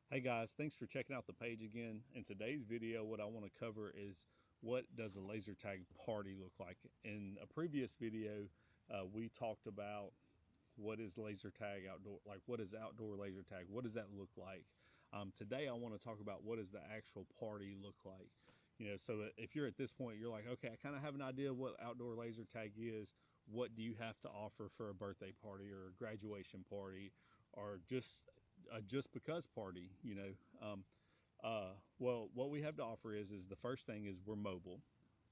Hey guys, thanks for checking out the page again. In today's video, what I want to cover is what does a laser tag party look like? In a previous video, we talked about what is laser tag outdoor, like what is outdoor laser tag? What does that look like? Today, I want to talk about what does the actual party look like? So if you're at this point, you're like, okay, I kind of have an idea of what outdoor laser tag is. What do you have to offer for a birthday party or a graduation party or just a just because party? Well, what we have to offer is the first thing is we're mobile.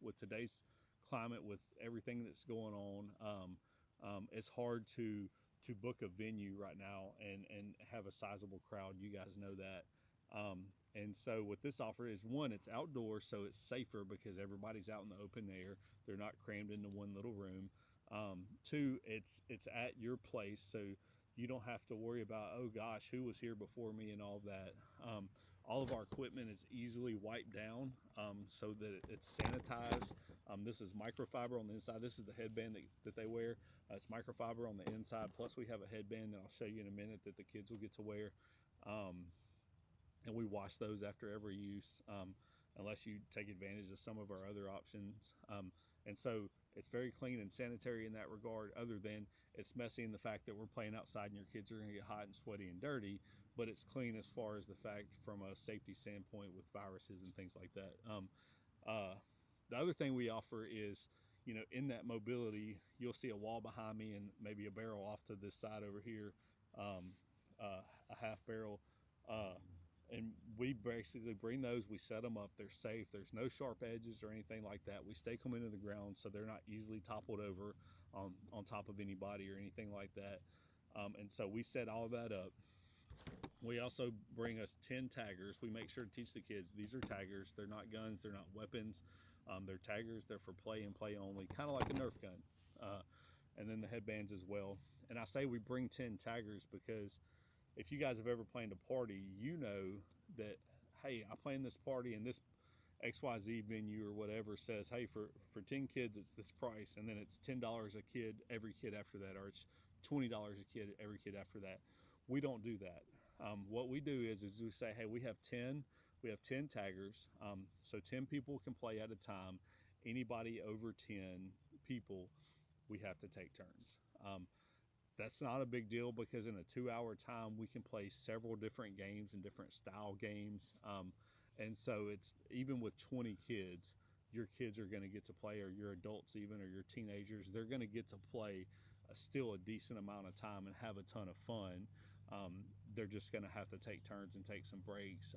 With today's climate, with everything that's going on, it's hard to book a venue right now and have a sizable crowd. You guys know that. And so what this offer is, one, it's outdoors, so it's safer because everybody's out in the open air. They're not crammed into one little room. Two, it's at your place, so you don't have to worry about, oh gosh, who was here before me and all of that. All of our equipment is easily wiped down, so that it's sanitized. This is microfiber on the inside. This is the headband that they wear. It's microfiber on the inside. Plus we have a headband that I'll show you in a minute that the kids will get to wear. And we wash those after every use, unless you take advantage of some of our other options. And so it's very clean and sanitary in that regard, other than it's messy in the fact that we're playing outside and your kids are going to get hot and sweaty and dirty, but it's clean as far as the fact from a safety standpoint with viruses and things like that. The other thing we offer is, in that mobility, you'll see a wall behind me and maybe a barrel off to this side over here, a half barrel. And we basically bring those, we set them up, they're safe, there's no sharp edges or anything like that. We stake them into the ground so they're not easily toppled over on top of anybody or anything like that. And so we set all of that up. We also bring us 10 taggers. We make sure to teach the kids these are taggers. They're not guns, they're not weapons. They're taggers, they're for play and play only, kind of like a Nerf gun. And then the headbands as well. And I say we bring 10 taggers because if you guys have ever planned a party, you know that, hey, I planned this party and this XYZ venue or whatever says, hey, for 10 kids, it's this price. And then it's $10 a kid, every kid after that, or it's $20 a kid, every kid after that. We don't do that. What we do is we say, hey, we have 10 taggers. So 10 people can play at a time. Anybody over 10 people, we have to take turns. That's not a big deal because in a 2 hour time we can play several different games and different style games, and so it's even with 20 kids, your kids are going to get to play, or your adults even, or your teenagers, they're going to get to play still a decent amount of time and have a ton of fun. They're just going to have to take turns and take some breaks.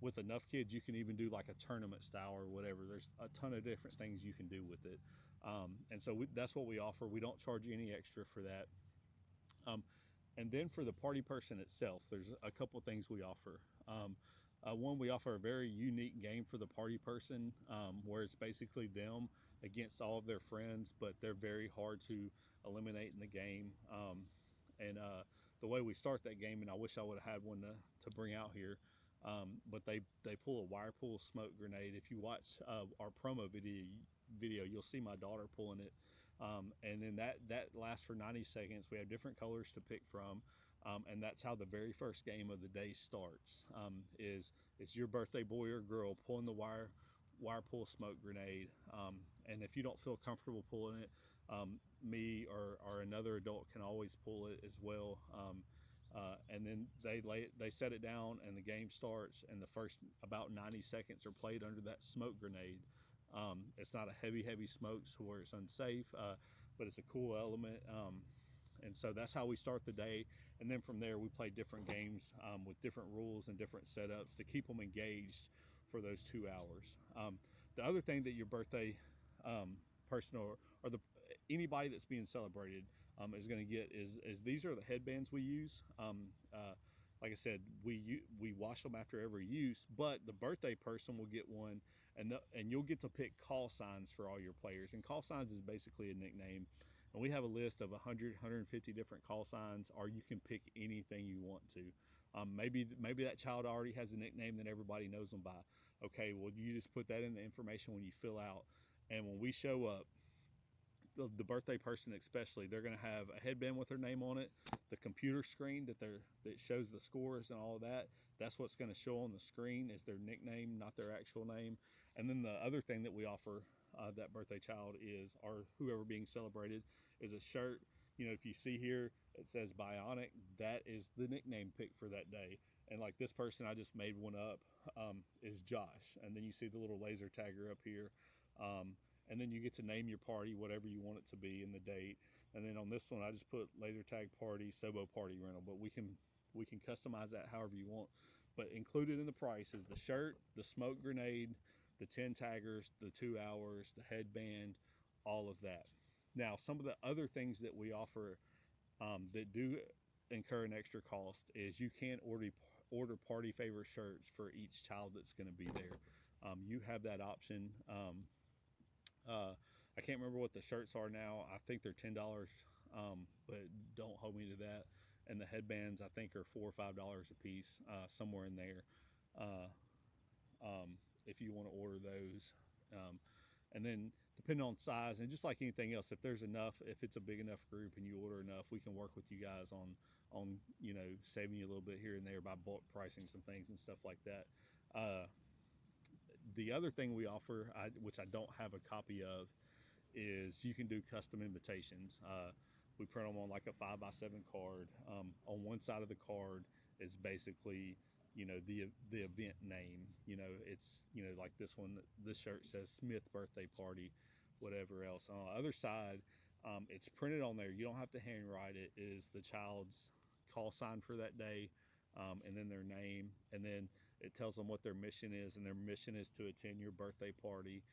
With enough kids, you can even do like a tournament style or whatever. There's a ton of different things you can do with it. And so that's what we offer. We don't charge you any extra for that. And then for the party person itself, there's a couple things we offer. One, we offer a very unique game for the party person, where it's basically them against all of their friends, but they're very hard to eliminate in the game. And the way we start that game, and I wish I would have had one to bring out here, but they pull a wire pull smoke grenade. If you watch our promo video, you'll see my daughter pulling it. And then that lasts for 90 seconds. We have different colors to pick from, and that's how the very first game of the day starts. Is it's your birthday boy or girl pulling the wire pull smoke grenade, and if you don't feel comfortable pulling it, me or another adult can always pull it as well. And then they set it down and the game starts, and the first about 90 seconds are played under that smoke grenade. It's not a heavy smoke to where it's unsafe, but it's a cool element. And so that's how we start the day. And then from there, we play different games with different rules and different setups to keep them engaged for those 2 hours. The other thing that your birthday person or anybody that's being celebrated is going to get is these are the headbands we use. Like I said, we wash them after every use, but the birthday person will get one, and you'll get to pick call signs for all your players. And call signs is basically a nickname, and we have a list of 150 different call signs, or you can pick anything you want to. Maybe that child already has a nickname that everybody knows them by. Okay, well, you just put that in the information when you fill out, and when we show up, the birthday person especially, they're going to have a headband with their name on it, the computer screen that shows the scores and all of that. That's what's going to show on the screen is their nickname, not their actual name. And then the other thing that we offer that birthday child is, or whoever being celebrated, is a shirt. You know, if you see here, it says Bionic. That is the nickname pick for that day. And like this person, I just made one up, is Josh. And then you see the little laser tagger up here. And then you get to name your party, whatever you want it to be, and the date. And then on this one, I just put laser tag party, SoBo party rental. But we can customize that however you want. But included in the price is the shirt, the smoke grenade, the 10 taggers, the 2 hours, the headband, all of that. Now, some of the other things that we offer that do incur an extra cost is you can order party favor shirts for each child that's going to be there. You have that option. I can't remember what the shirts are now. I think they're $10, but don't hold me to that. And the headbands, I think, are $4 or $5 a piece, somewhere in there. If you want to order those, and then depending on size, and just like anything else, if there's enough, if it's a big enough group and you order enough, we can work with you guys on you know, saving you a little bit here and there by bulk pricing some things and stuff like that. The other thing we offer, which I don't have a copy of, is you can do custom invitations. We print them on like a 5x7 card. On one side of the card is basically, you know, the event name. You know, it's, you know, like this one, this shirt says Smith birthday party, whatever else. On the other side, it's printed on there. You don't have to handwrite it. Is the child's call sign for that day, and then their name, and then it tells them what their mission is, and their mission is to attend your birthday party,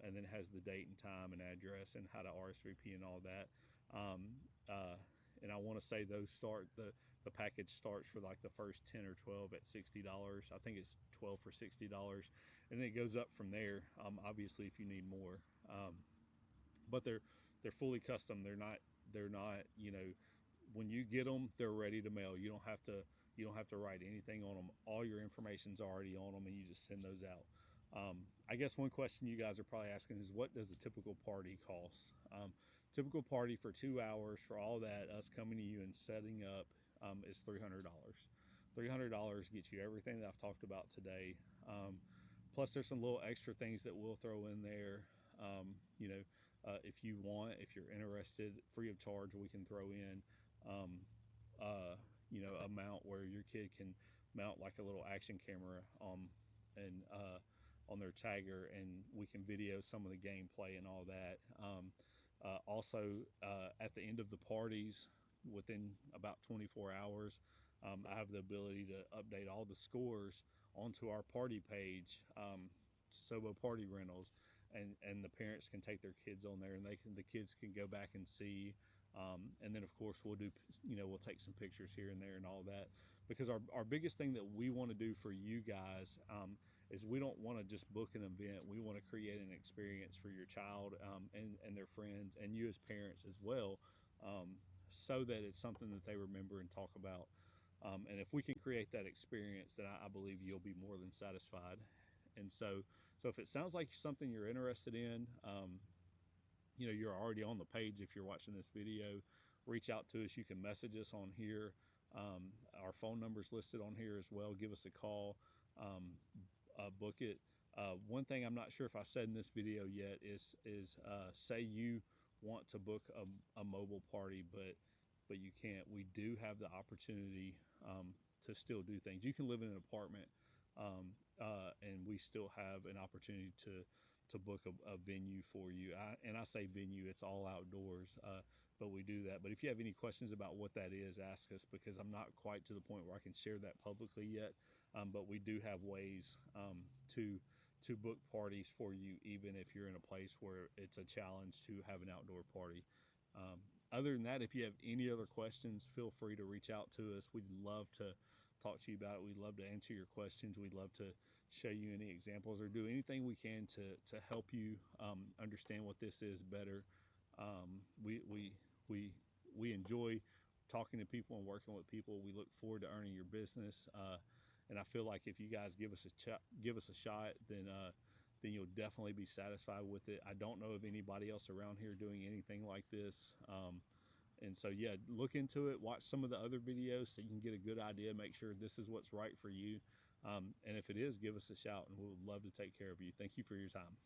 and then it has the date and time and address and how to RSVP and all that. And I want to say those the package starts for like the first 10 or 12 at $60. I think it's 12 for $60, and then it goes up from there. Obviously, if you need more, but they're fully custom. They're not you know, when you get them, they're ready to mail. You don't have to write anything on them. All your information's already on them, and you just send those out. I guess one question you guys are probably asking is, what does a typical party cost? Typical party for 2 hours for all that, us coming to you and setting up, is $300. $300 gets you everything that I've talked about today. Plus there's some little extra things that we'll throw in there. You know, if you want, if you're interested, free of charge, we can throw in, you know, a mount where your kid can mount like a little action camera and on their tagger, and we can video some of the gameplay and all that. Also, at the end of the parties, within about 24 hours, I have the ability to update all the scores onto our party page, SoBo Party Rentals, and the parents can take their kids on there, and the kids can go back and see. And then of course we'll do, you know, we'll take some pictures here and there and all that, because our biggest thing that we want to do for you guys, is we don't want to just book an event. We want to create an experience for your child, and their friends, and you as parents as well, so that it's something that they remember and talk about. And if we can create that experience, then I believe you'll be more than satisfied. And so if it sounds like something you're interested in, you know, you're already on the page. If you're watching this video, reach out to us. You can message us on here. Our phone number's listed on here as well. Give us a call, book it. One thing I'm not sure if I said in this video yet is say you want to book a mobile party, but you can't. We do have the opportunity to still do things. You can live in an apartment, and we still have an opportunity to book a venue for you. And I say venue, it's all outdoors, but we do that. But if you have any questions about what that is, ask us, because I'm not quite to the point where I can share that publicly yet. But we do have ways to book parties for you, even if you're in a place where it's a challenge to have an outdoor party. Other than that, if you have any other questions, feel free to reach out to us. We'd love to talk to you about it. We'd love to answer your questions. We'd love to show you any examples or do anything we can to help you understand what this is better. We enjoy talking to people and working with people. We look forward to earning your business, and I feel like if you guys give us a shot, then then you'll definitely be satisfied with it. I don't know of anybody else around here doing anything like this. And so, yeah, look into it, watch some of the other videos so you can get a good idea, make sure this is what's right for you. And if it is, give us a shout and we'll love to take care of you. Thank you for your time.